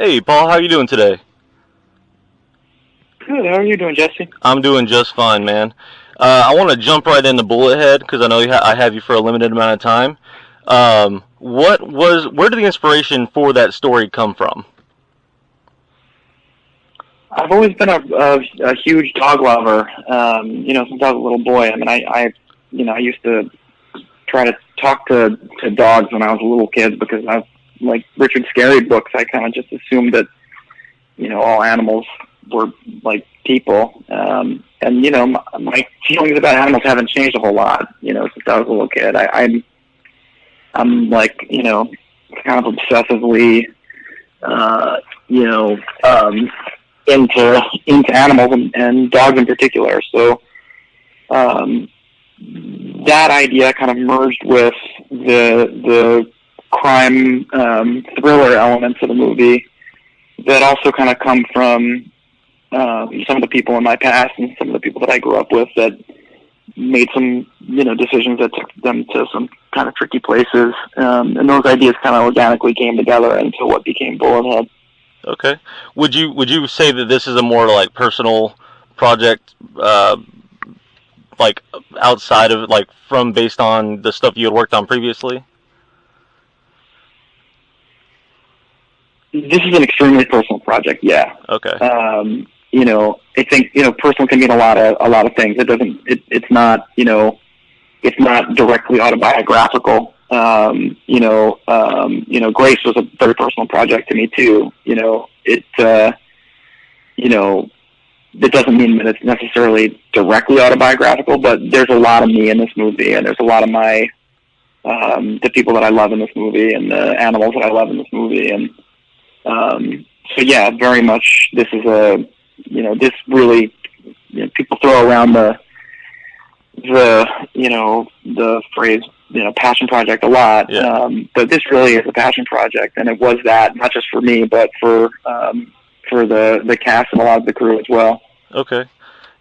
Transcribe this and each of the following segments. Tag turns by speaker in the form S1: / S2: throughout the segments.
S1: Hey, Paul, how you doing today?
S2: Good. How are you doing, Jesse?
S1: I'm doing just fine, man. I want to jump right into Bullet Head because I know I have you for a limited amount of time. Where did the inspiration for that story come from?
S2: I've always been a huge dog lover. Since I was a little boy. I mean, I used to try to talk to dogs when I was a little kid because I like Richard Scarry books. I kind of just assumed that all animals were like people. My feelings about animals haven't changed a whole lot. Since I was a little kid. I'm like kind of obsessively into animals and dogs in particular. So that idea kind of merged with the crime thriller elements of the movie that also kind of come from some of the people in my past and some of the people that I grew up with that made some decisions that took them to some kind of tricky places, and those ideas kind of organically came together into what became Bullet Head.
S1: Okay. Would you say that this is a more like personal project, like outside of like from based on the stuff you had worked on previously?
S2: This is an extremely personal project. Yeah.
S1: Okay.
S2: I think personal can mean a lot of things. It doesn't. It's not. It's not directly autobiographical. Grace was a very personal project to me too. It doesn't mean that it's necessarily directly autobiographical, but there's a lot of me in this movie, and there's a lot of my the people that I love in this movie, and the animals that I love in this movie, and so yeah, very much. This is this really people throw around the phrase passion project a lot,
S1: Yeah.
S2: but this really is a passion project, and it was that not just for me, but for the cast and a lot of the crew as well.
S1: Okay.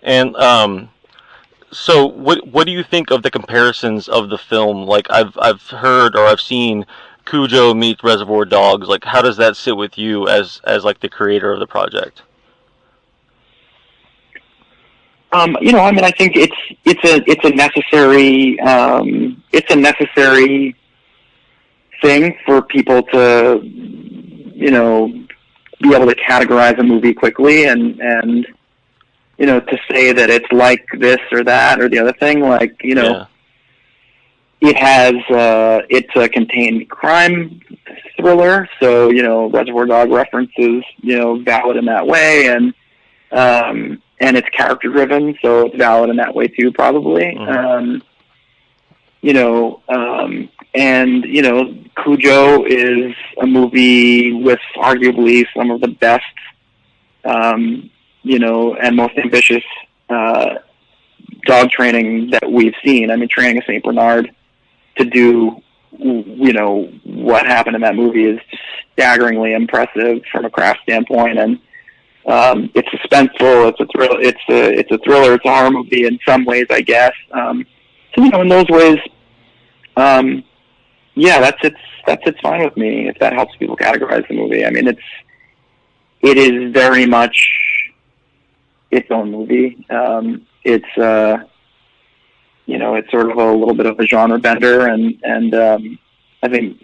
S1: And so what do you think of the comparisons of the film? Like I've heard or I've seen Cujo meet Reservoir Dogs. Like how does that sit with you as like the creator of the project?
S2: I think it's a necessary thing for people to be able to categorize a movie quickly and to say that it's like this or that or the other thing, like
S1: Yeah.
S2: it has it's a contained crime thriller, so Reservoir Dog references valid in that way, and it's character driven, so it's valid in that way too, probably.
S1: Mm-hmm.
S2: And Cujo is a movie with arguably some of the best, and most ambitious dog training that we've seen. I mean, training a Saint Bernard to do, what happened in that movie is staggeringly impressive from a craft standpoint, and it's suspenseful. It's a thriller. It's a horror movie in some ways, I guess. So in those ways, that's fine with me if that helps people categorize the movie. I mean, it is very much its own movie. It's it's sort of a little bit of a genre bender, and I think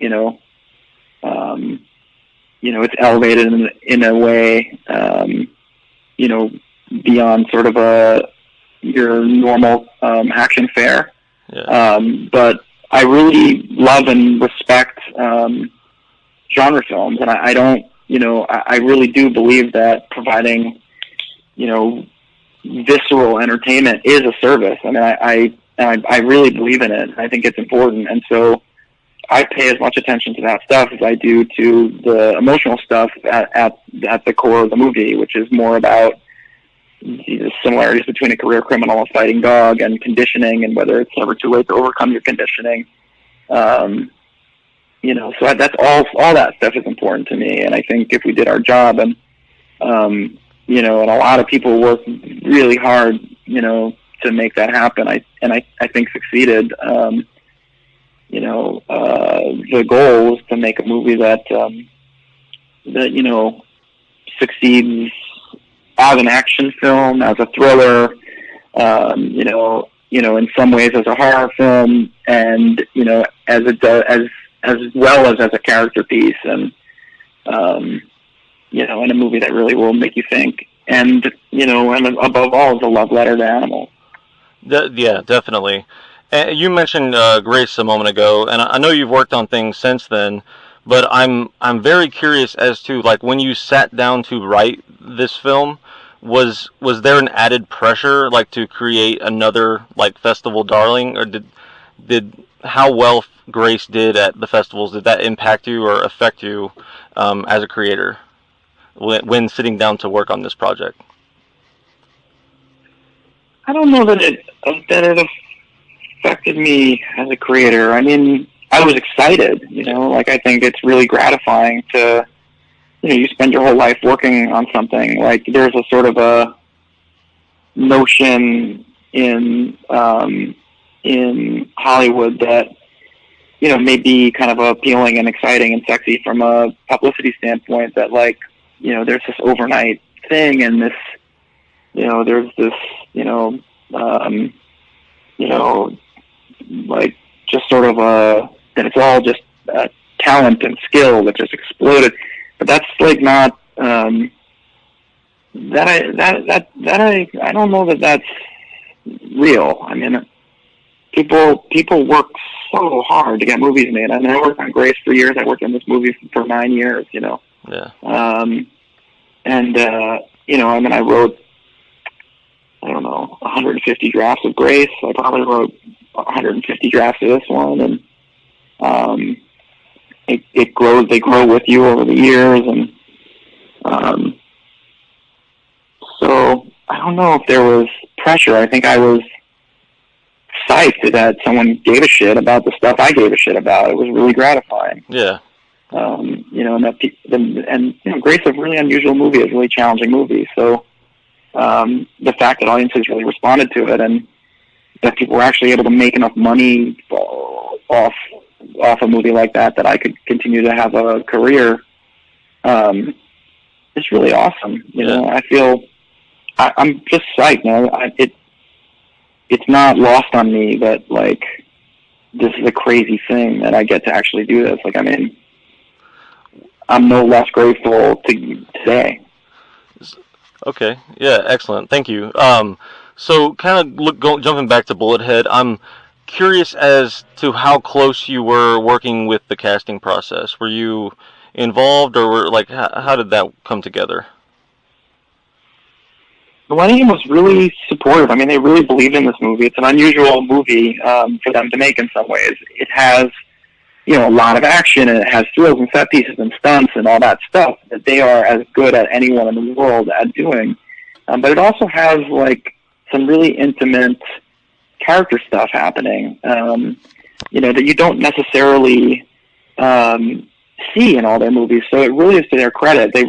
S2: it's elevated in a way, beyond sort of your normal action fare.
S1: Yeah.
S2: But I really love and respect genre films, and I don't, I really do believe that providing, visceral entertainment is a service. I mean, I really believe in it. I think it's important, and so I pay as much attention to that stuff as I do to the emotional stuff at the core of the movie, which is more about the similarities between a career criminal, a fighting dog, and conditioning, and whether it's ever too late to overcome your conditioning. So that's all that stuff is important to me, and I think if we did our job, and and a lot of people work really hard, to make that happen. I think succeeded. The goal was to make a movie that succeeds as an action film, as a thriller, in some ways as a horror film, and as well as a character piece, and in a movie that really will make you think, and above all, is a love letter to animals.
S1: Yeah, definitely. And you mentioned Grace a moment ago, and I know you've worked on things since then, but I'm very curious as to, like, when you sat down to write this film, was there an added pressure, like, to create another, like, festival darling, or did how well Grace did at the festivals, did that impact you or affect you as a creator when sitting down to work on this project?
S2: I don't know that it affected me as a creator. I mean, I was excited, like, I think it's really gratifying to, you spend your whole life working on something. Like, there's a sort of a notion in Hollywood that, may be kind of appealing and exciting and sexy from a publicity standpoint, that, like, there's this overnight thing, and this, there's this, like, just sort of that it's all just talent and skill that just exploded. But that's, like, not, I don't know that that's real. I mean, people work so hard to get movies made. I mean, I worked on Grace for years. I worked on this movie for 9 years,
S1: Yeah.
S2: I mean, I wrote, I don't know, 150 drafts of Grace. I probably wrote 150 drafts of this one, and it grows. They grow with you over the years, and so I don't know if there was pressure. I think I was psyched that someone gave a shit about the stuff I gave a shit about. It was really gratifying.
S1: Yeah.
S2: Grace is a really unusual movie. It's a really challenging movie. So the fact that audiences really responded to it, and that people were actually able to make enough money off a movie like that I could continue to have a career, it's really awesome. I feel I'm just psyched. It's not lost on me that, like, this is a crazy thing that I get to actually do this. Like, I mean, I'm no less grateful today.
S1: Okay. Yeah. Excellent. Thank you. So, kind of jumping back to Bullethead, I'm curious as to how close you were working with the casting process. Were you involved, or how did that come together?
S2: The Millennium was really supportive. I mean, they really believed in this movie. It's an unusual movie for them to make in some ways. It has, a lot of action, and it has thrills and set pieces and stunts and all that stuff that they are as good as anyone in the world at doing. But it also has, like, some really intimate character stuff happening, that you don't necessarily see in all their movies. So it really is to their credit. They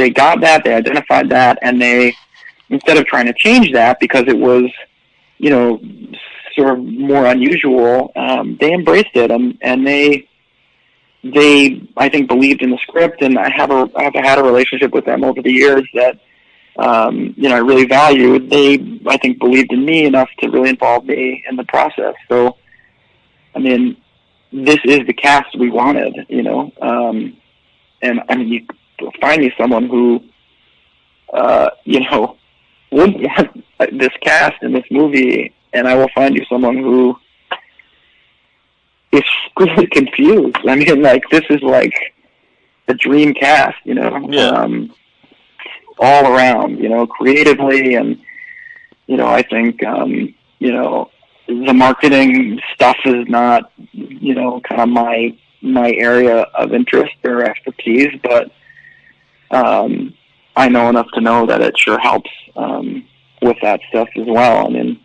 S2: got that, they identified that, and they, instead of trying to change that because it was, sort of more unusual, they embraced it, and they I think believed in the script, and I have had a relationship with them over the years that I really valued. They, I think, believed in me enough to really involve me in the process. So, I mean, this is the cast we wanted, and I mean, you find me someone who, wouldn't want this cast in this movie, and I will find you someone who is really confused. I mean, like, this is like a dream cast,
S1: Yeah.
S2: All around, creatively, and, I think, the marketing stuff is not, kind of my area of interest or expertise, but I know enough to know that it sure helps with that stuff as well. I mean,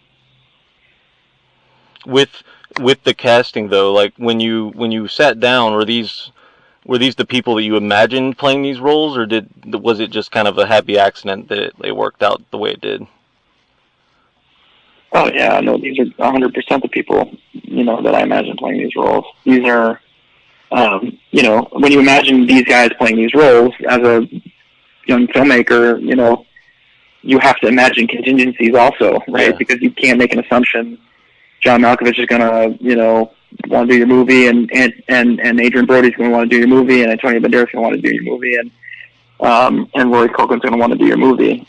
S1: with the casting, though, like, when you sat down, were these the people that you imagined playing these roles, or was it just kind of a happy accident that they worked out the way it did?
S2: Oh yeah, no, these are 100% the people, that I imagine playing these roles. These are, when you imagine these guys playing these roles as a young filmmaker, you have to imagine contingencies also, right?
S1: Yeah.
S2: Because you can't make an assumption John Malkovich is gonna, want to do your movie, and Adrian Brody's gonna want to do your movie, and Antonio Banderas gonna want to do your movie, and Rory Culkin's gonna want to do your movie.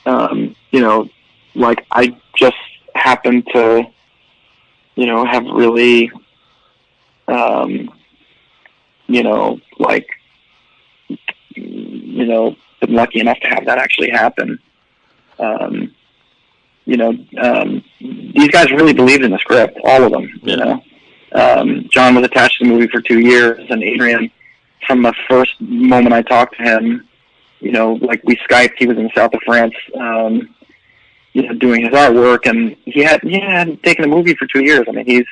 S2: I just happen to, have really, been lucky enough to have that actually happen. These guys really believed in the script, all of them, John was attached to the movie for 2 years, and Adrian, from the first moment I talked to him, we Skyped, he was in the south of France, doing his artwork, and he hadn't taken a movie for 2 years. I mean, he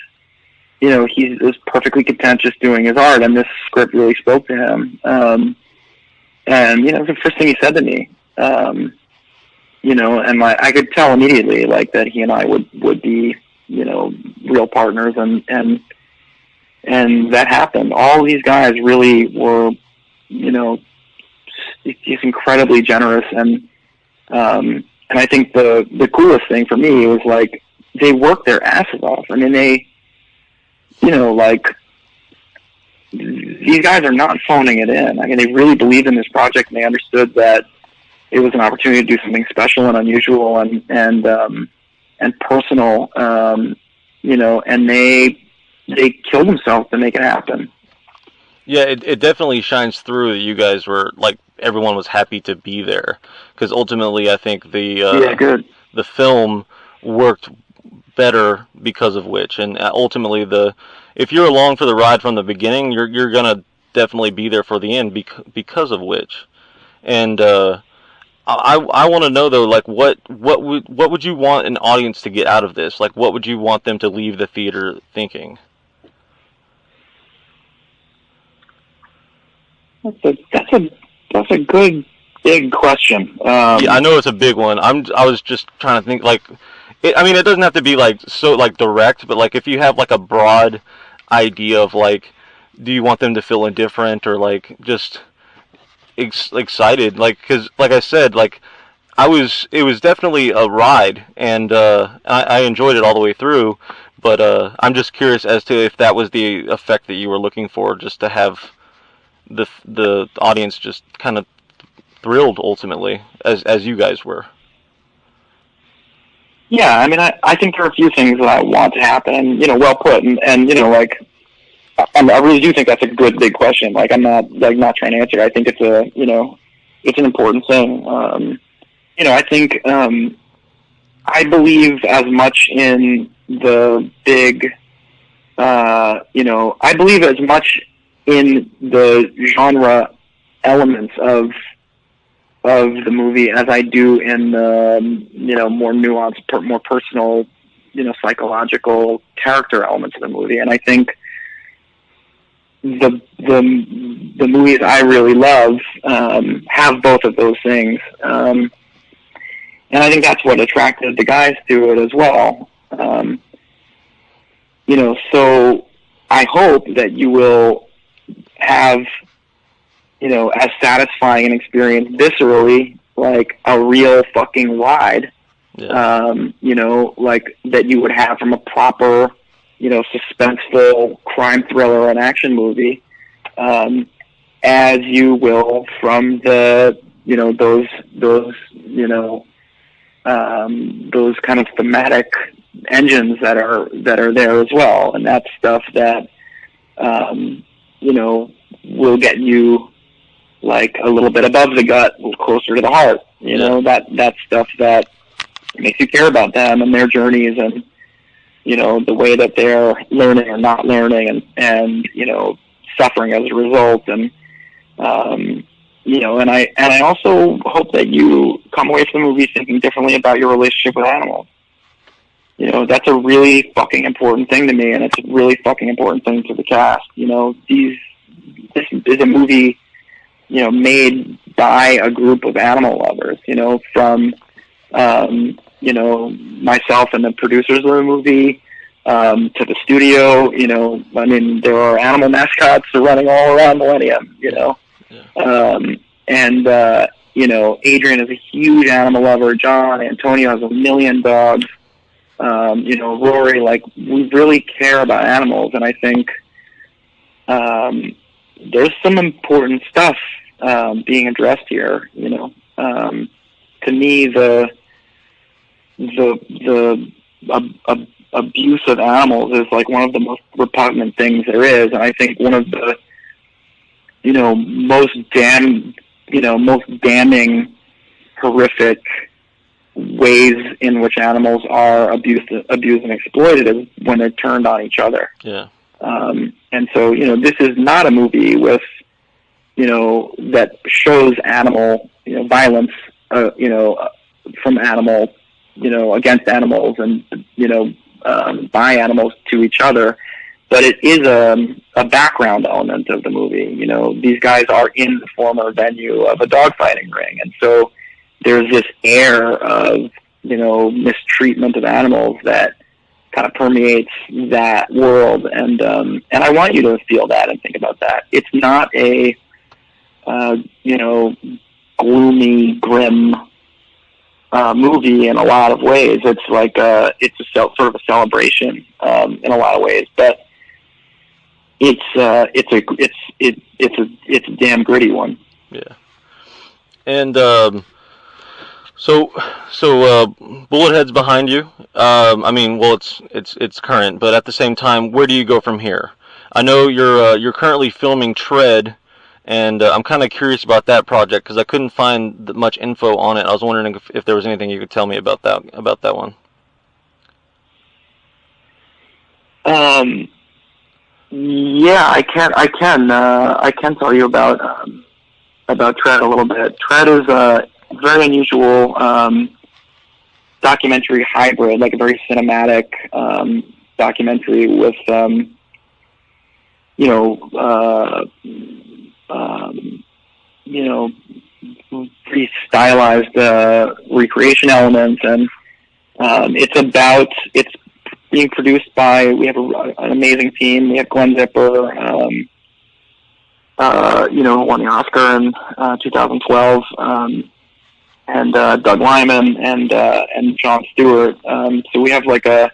S2: was perfectly content just doing his art, and this script really spoke to him. And, it was the first thing he said to me. And I could tell immediately, that he and I would be, real partners, and that happened. All these guys really were, he's incredibly generous, and I think the coolest thing for me was, they worked their asses off. I mean, they, these guys are not phoning it in. I mean, they really believed in this project, and they understood that it was an opportunity to do something special and unusual and personal, and they killed themselves to make it happen.
S1: Yeah, it definitely shines through that you guys were, everyone was happy to be there, because ultimately I think the film worked better because of which, and ultimately if you're along for the ride from the beginning, you're gonna definitely be there for the end because of which. And I want to know though, what would you want an audience to get out of this? What would you want them to leave the theater thinking?
S2: That's a good big question.
S1: Yeah, I know it's a big one. I was just trying to think it doesn't have to be so direct, but if you have a broad idea of do you want them to feel indifferent or just excited? Because I said, it was definitely a ride, and I enjoyed it all the way through. But I'm just curious as to if that was the effect that you were looking for, just to have the audience just kind of thrilled ultimately, as you guys were.
S2: Yeah, I mean, I think there are a few things that I want to happen, and well put, and I really do think that's a good big question. I'm not trying to answer it. I think it's it's an important thing. I think I believe as much in the big, I believe as much in the genre elements of the movie as I do in the more nuanced, more personal, psychological character elements of the movie. And I think the movies I really love have both of those things, and I think that's what attracted the guys to it as well. So I hope that you will have as satisfying an experience viscerally, a real fucking ride,
S1: Yeah.
S2: That you would have from a proper, suspenseful crime thriller and action movie, as you will from the, those kind of thematic engines that are there as well. And that's stuff that, will get you a little bit above the gut, closer to the heart. That stuff that makes you care about them and their journeys, and the way that they're learning or not learning, and suffering as a result. And and I also hope that you come away from the movie thinking differently about your relationship with animals. That's a really fucking important thing to me, and it's a really fucking important thing to the cast. This is a movie, made by a group of animal lovers, from, myself and the producers of the movie, to the studio, there are animal mascots running all around Millennium,
S1: Yeah.
S2: Adrian is a huge animal lover. John, Antonio has 1,000,000 dogs. Rory, like, we really care about animals, and I think there's some important stuff being addressed here. To me, the abuse of animals is like one of the most repugnant things there is, and I think one of the most damning, horrific ways in which animals are abused and exploited is when they're turned on each other.
S1: Yeah.
S2: And so, this is not a movie with, that shows animal, violence, from animal, against animals and, by animals to each other. But it is a background element of the movie. These guys are in the former venue of a dogfighting ring. And so there's this air of, mistreatment of animals that kind of permeates that world. And I want you to feel that and think about that. It's not a, gloomy, grim movie in a lot of ways. It's like it's sort of a celebration in a lot of ways, but it's a damn gritty one.
S1: Yeah. And so Bullethead's behind you. It's current, but at the same time, where do you go from here? I know you're currently filming Tread, and I'm kind of curious about that project because I couldn't find much info on it. I was wondering if there was anything you could tell me about that one.
S2: Yeah, I can tell you about Tread a little bit. Tread is a very unusual documentary hybrid, like a very cinematic documentary with pretty stylized recreation elements, and it's being produced by, we have an amazing team. We have Glenn Zipper, who won the Oscar in 2012, and Doug Lyman and Jon Stewart. So we have like a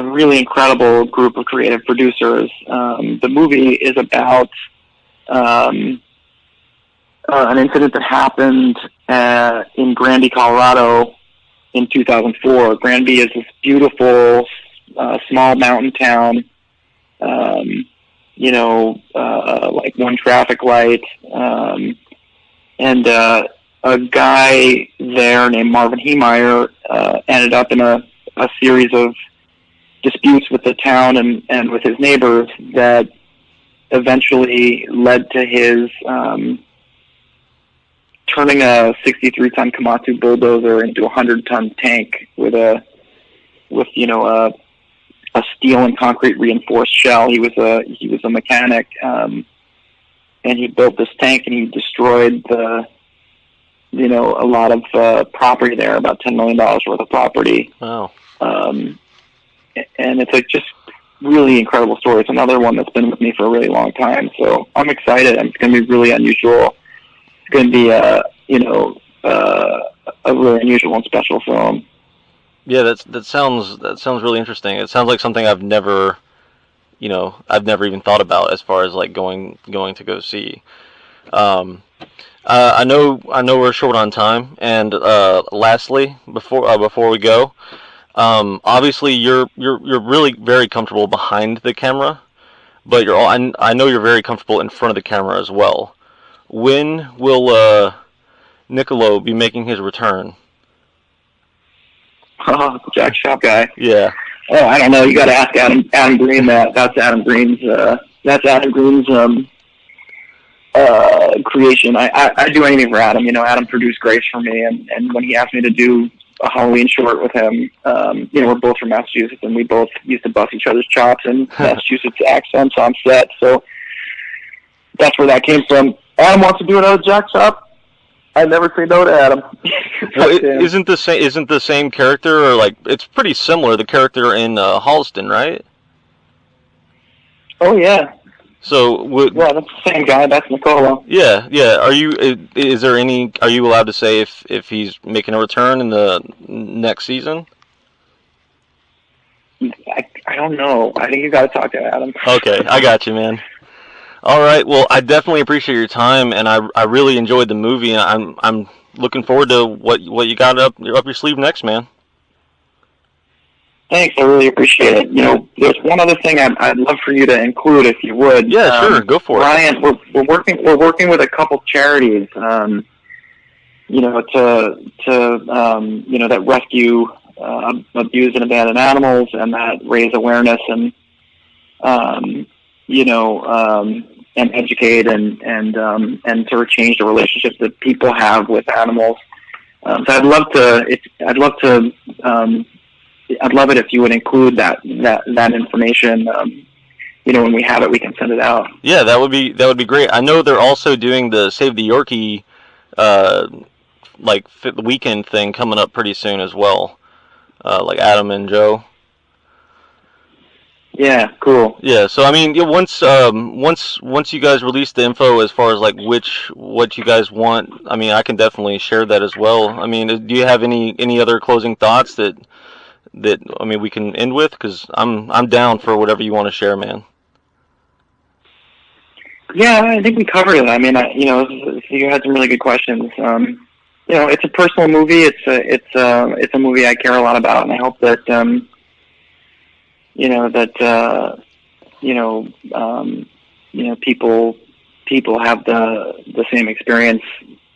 S2: really incredible group of creative producers. The movie is about an incident that happened in Granby, Colorado in 2004. Granby is this beautiful small mountain town, like one traffic light, and a guy there named Marvin Heemeyer ended up in a series of disputes with the town and with his neighbors that eventually led to his turning a 63-ton Komatsu bulldozer into a 100-ton tank with a steel and concrete reinforced shell. He was a mechanic, and he built this tank, and he destroyed a lot of property there, about $10 million worth of property.
S1: Wow.
S2: And it's like just really incredible story. It's another one that's been with me for a really long time. So I'm excited. It's going to be really unusual. It's going to be a really unusual and special film.
S1: Yeah, that sounds really interesting. It sounds like something I've never even thought about as far as like going to go see. I know we're short on time, and lastly, before we go, obviously you're really very comfortable behind the camera, but I know you're very comfortable in front of the camera as well. When will Niccolo be making his return?
S2: Oh, Jack Shop guy.
S1: Yeah.
S2: Oh, I don't know. You got to ask Adam Green that. That's Adam Green's creation. I do anything for Adam. Adam produced Grace for me, and when he asked me to do a Halloween short with him, we're both from Massachusetts, and we both used to bust each other's chops in Massachusetts accents on set. So that's where that came from. Adam wants to do another Jack Shop. I never say no to Adam.
S1: Well, isn't the same character, or like it's pretty similar? The character in Halston, right?
S2: Oh yeah.
S1: So
S2: Yeah, that's the same guy. That's Nicola.
S1: yeah, yeah. Is there any? Are you allowed to say if he's making a return in the next season?
S2: I don't know. I think you got to talk to Adam.
S1: Okay, I got you, man. All right. Well, I definitely appreciate your time, and I really enjoyed the movie. And I'm looking forward to what you got up your sleeve next, man.
S2: Thanks, I really appreciate it. You know, there's one other thing I'd love for you to include, if you would.
S1: Yeah, sure, go for it.
S2: Ryan, we're working with a couple charities, you know, that rescue abused and abandoned animals, and that raise awareness and and educate and sort of change the relationships that people have with animals. So I'd love it if you would include that information. You know, when we have it, we can send it out.
S1: Yeah, that would be great. I know they're also doing the Save the Yorkie weekend thing coming up pretty soon as well. Like Adam and Joe.
S2: Yeah, cool.
S1: Yeah, so I mean, yeah, once you guys release the info as far as like what you guys want, I mean, I can definitely share that as well. I mean, do you have any other closing thoughts that I mean we can end with? Because I'm down for whatever you want to share, man.
S2: Yeah, I think we covered it. I mean, you had some really good questions. You know, it's a personal movie. It's a movie I care a lot about, and I hope that people have the same experience,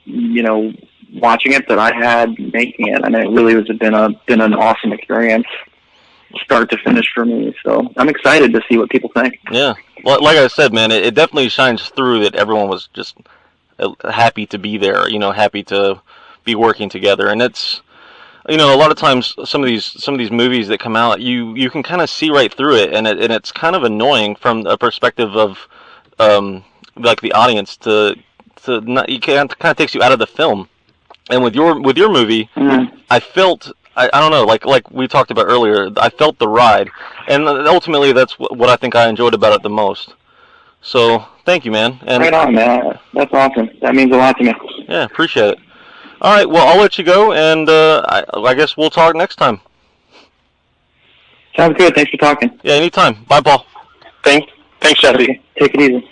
S2: you know, watching it that I had making it. I mean, it really has been an awesome experience, start to finish for me. So I'm excited to see what people think.
S1: Yeah, well, like I said, man, it definitely shines through that everyone was just happy to be there. You know, happy to be working together, and it's. You know, a lot of times some of these movies that come out, you can kind of see right through it, and it's kind of annoying from a perspective of like the audience to not, you kind of takes you out of the film. And with your movie, I felt I don't know, like we talked about earlier, I felt the ride, and ultimately that's what I think I enjoyed about it the most. So thank you, man. And
S2: right on, man. That's awesome. That means a lot to me.
S1: Yeah, appreciate it. All right, well, I'll let you go, and I guess we'll talk next time.
S2: Sounds good. Thanks for talking.
S1: Yeah, anytime. Bye, Paul.
S3: Thanks, Jesse.
S2: Okay. Take it easy.